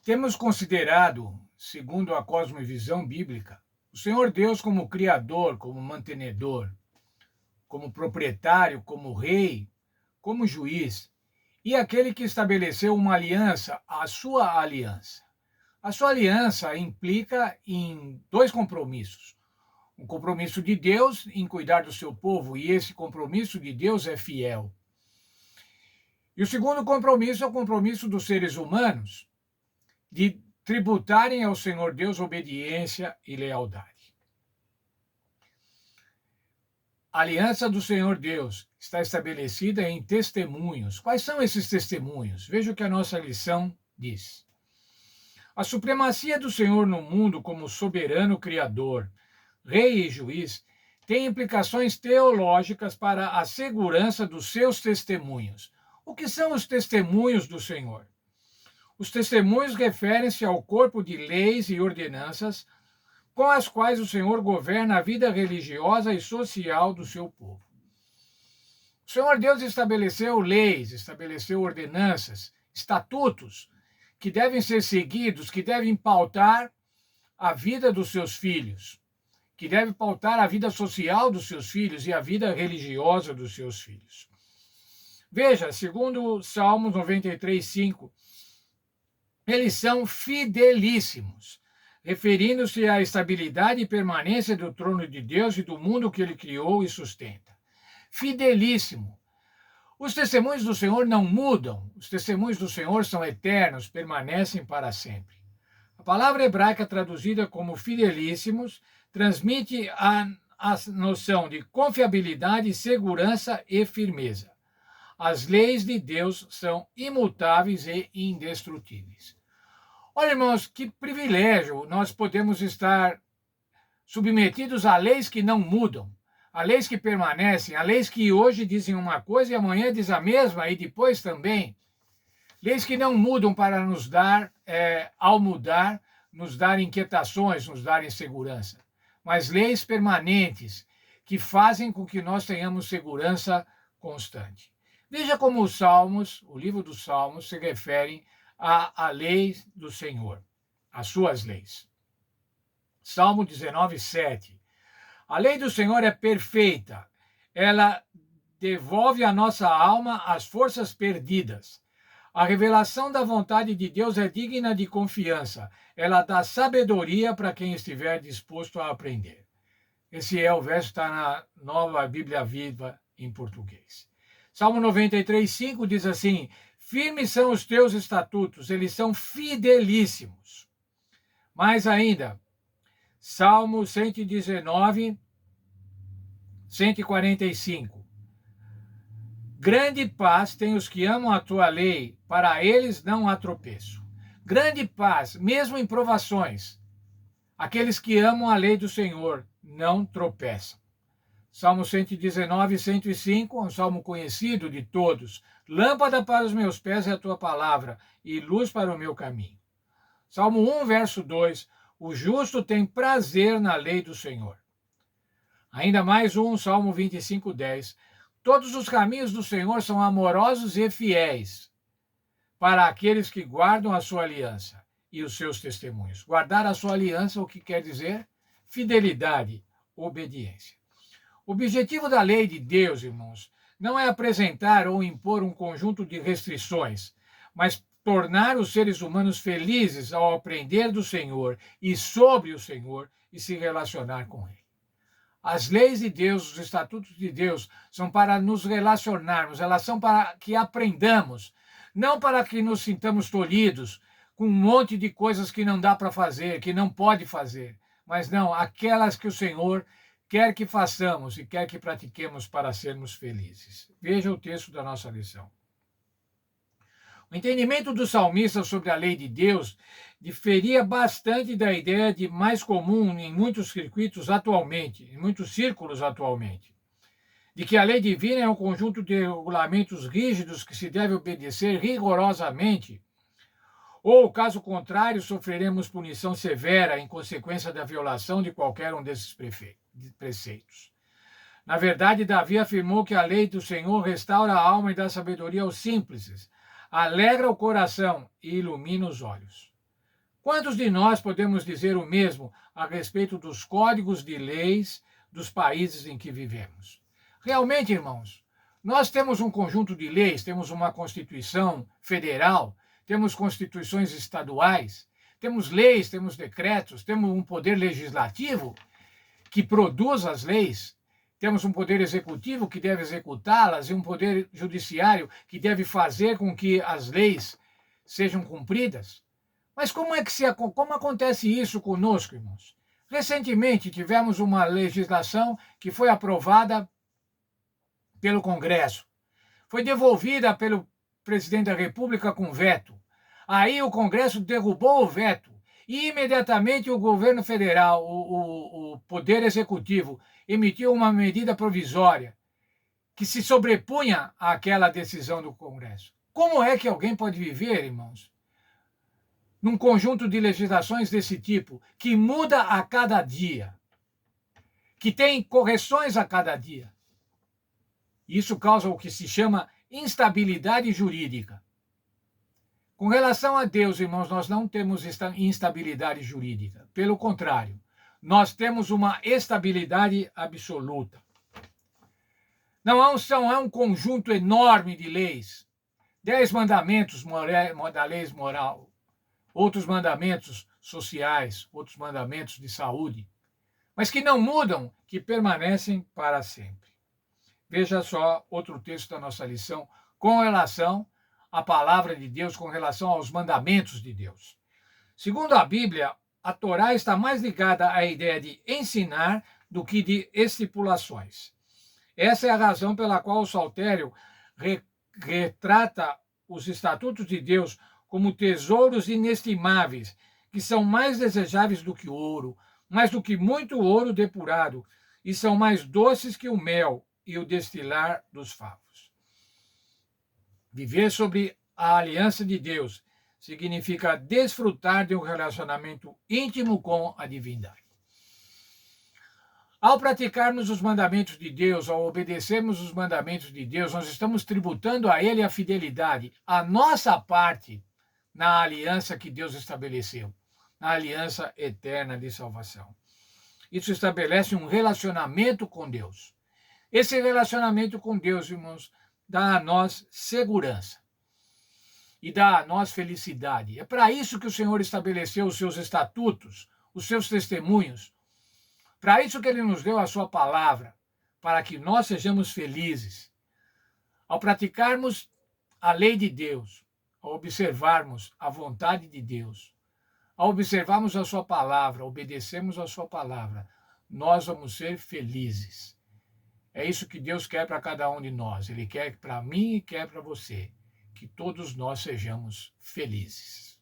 Temos considerado, segundo a cosmovisão bíblica, o Senhor Deus como Criador, como mantenedor, como proprietário, como rei, como juiz, e aquele que estabeleceu uma aliança, a sua aliança. A sua aliança implica em dois compromissos. Um compromisso de Deus em cuidar do seu povo, e esse compromisso de Deus é fiel. E o segundo compromisso é o compromisso dos seres humanos de tributarem ao Senhor Deus obediência e lealdade. A aliança do Senhor Deus está estabelecida em testemunhos. Quais são esses testemunhos? Veja o que a nossa lição diz. A supremacia do Senhor no mundo como soberano criador, rei e juiz, tem implicações teológicas para a segurança dos seus testemunhos. O que são os testemunhos do Senhor? Os testemunhos referem-se ao corpo de leis e ordenanças com as quais o Senhor governa a vida religiosa e social do seu povo. O Senhor Deus estabeleceu leis, estabeleceu ordenanças, estatutos que devem ser seguidos, que devem pautar a vida dos seus filhos, que devem pautar a vida social dos seus filhos e a vida religiosa dos seus filhos. Veja, segundo Salmos 93:5, eles são fidelíssimos, referindo-se à estabilidade e permanência do trono de Deus e do mundo que ele criou e sustenta. Fidelíssimo. Os testemunhos do Senhor não mudam, os testemunhos do Senhor são eternos, permanecem para sempre. A palavra hebraica traduzida como fidelíssimos transmite a noção de confiabilidade, segurança e firmeza. As leis de Deus são imutáveis e indestrutíveis. Olha, irmãos, que privilégio nós podemos estar submetidos a leis que não mudam, a leis que permanecem, a leis que hoje dizem uma coisa e amanhã diz a mesma e depois também. Leis que não mudam para nos dar, ao mudar, nos dar inquietações, nos dar insegurança. Mas leis permanentes que fazem com que nós tenhamos segurança constante. Veja como os Salmos, o livro dos Salmos, se refere à lei do Senhor, às suas leis. Salmo 19:7. A lei do Senhor é perfeita, ela devolve à nossa alma as forças perdidas. A revelação da vontade de Deus é digna de confiança, ela dá sabedoria para quem estiver disposto a aprender. Esse é o verso que está na Nova Bíblia Viva em português. Salmo 93:5 diz assim: firmes são os teus estatutos, eles são fidelíssimos. Mais ainda, Salmo 119, 145. Grande paz tem os que amam a tua lei, para eles não há tropeço. Grande paz, mesmo em provações, aqueles que amam a lei do Senhor não tropeçam. Salmo 119, 105, um salmo conhecido de todos. Lâmpada para os meus pés é a tua palavra, e luz para o meu caminho. Salmo 1, verso 2. O justo tem prazer na lei do Senhor. Ainda mais um, Salmo 25, 10. Todos os caminhos do Senhor são amorosos e fiéis para aqueles que guardam a sua aliança e os seus testemunhos. Guardar a sua aliança, o que quer dizer? Fidelidade, obediência. O objetivo da lei de Deus, irmãos, não é apresentar ou impor um conjunto de restrições, mas tornar os seres humanos felizes ao aprender do Senhor e sobre o Senhor e se relacionar com Ele. As leis de Deus, os estatutos de Deus, são para nos relacionarmos, elas são para que aprendamos, não para que nos sintamos tolhidos com um monte de coisas que não dá para fazer, que não pode fazer, mas não, aquelas que o Senhor quer que façamos e quer que pratiquemos para sermos felizes. Veja o texto da nossa lição. O entendimento do salmista sobre a lei de Deus diferia bastante da ideia de mais comum em muitos circuitos atualmente, em muitos círculos atualmente, de que a lei divina é um conjunto de regulamentos rígidos que se deve obedecer rigorosamente, ou, caso contrário, sofreremos punição severa em consequência da violação de qualquer um desses preceitos. Na verdade, Davi afirmou que a lei do Senhor restaura a alma e dá sabedoria aos simples, alegra o coração e ilumina os olhos. Quantos de nós podemos dizer o mesmo a respeito dos códigos de leis dos países em que vivemos? Realmente, irmãos, nós temos um conjunto de leis, temos uma Constituição federal, temos constituições estaduais, temos leis, temos decretos, temos um poder legislativo que produz as leis, temos um poder executivo que deve executá-las e um poder judiciário que deve fazer com que as leis sejam cumpridas. Mas como acontece isso conosco, irmãos? Recentemente tivemos uma legislação que foi aprovada pelo Congresso. Foi devolvida pelo presidente da República com veto. Aí o Congresso derrubou o veto. E imediatamente o governo federal, o Poder Executivo, emitiu uma medida provisória que se sobrepunha àquela decisão do Congresso. Como é que alguém pode viver, irmãos, num conjunto de legislações desse tipo, que muda a cada dia, que tem correções a cada dia? Isso causa o que se chama instabilidade jurídica. Com relação a Deus, irmãos, nós não temos instabilidade jurídica. Pelo contrário, nós temos uma estabilidade absoluta. Não há um conjunto enorme de leis, 10 mandamentos da lei moral, outros mandamentos sociais, outros mandamentos de saúde, mas que não mudam, que permanecem para sempre. Veja só outro texto da nossa lição com relação à palavra de Deus, com relação aos mandamentos de Deus. Segundo a Bíblia, a Torá está mais ligada à ideia de ensinar do que de estipulações. Essa é a razão pela qual o Saltério retrata os estatutos de Deus como tesouros inestimáveis, que são mais desejáveis do que ouro, mais do que muito ouro depurado, e são mais doces que o mel e o destilar dos favos. Viver sobre a aliança de Deus significa desfrutar de um relacionamento íntimo com a divindade. Ao praticarmos os mandamentos de Deus, ao obedecermos os mandamentos de Deus, nós estamos tributando a Ele a fidelidade, a nossa parte na aliança que Deus estabeleceu, na aliança eterna de salvação. Isso estabelece um relacionamento com Deus. Esse relacionamento com Deus, irmãos, dá a nós segurança e dá a nós felicidade. É para isso que o Senhor estabeleceu os seus estatutos, os seus testemunhos. Para isso que Ele nos deu a sua palavra, para que nós sejamos felizes. Ao praticarmos a lei de Deus, ao observarmos a vontade de Deus, ao observarmos a sua palavra, obedecermos a sua palavra, nós vamos ser felizes. É isso que Deus quer para cada um de nós. Ele quer para mim e quer para você, que todos nós sejamos felizes.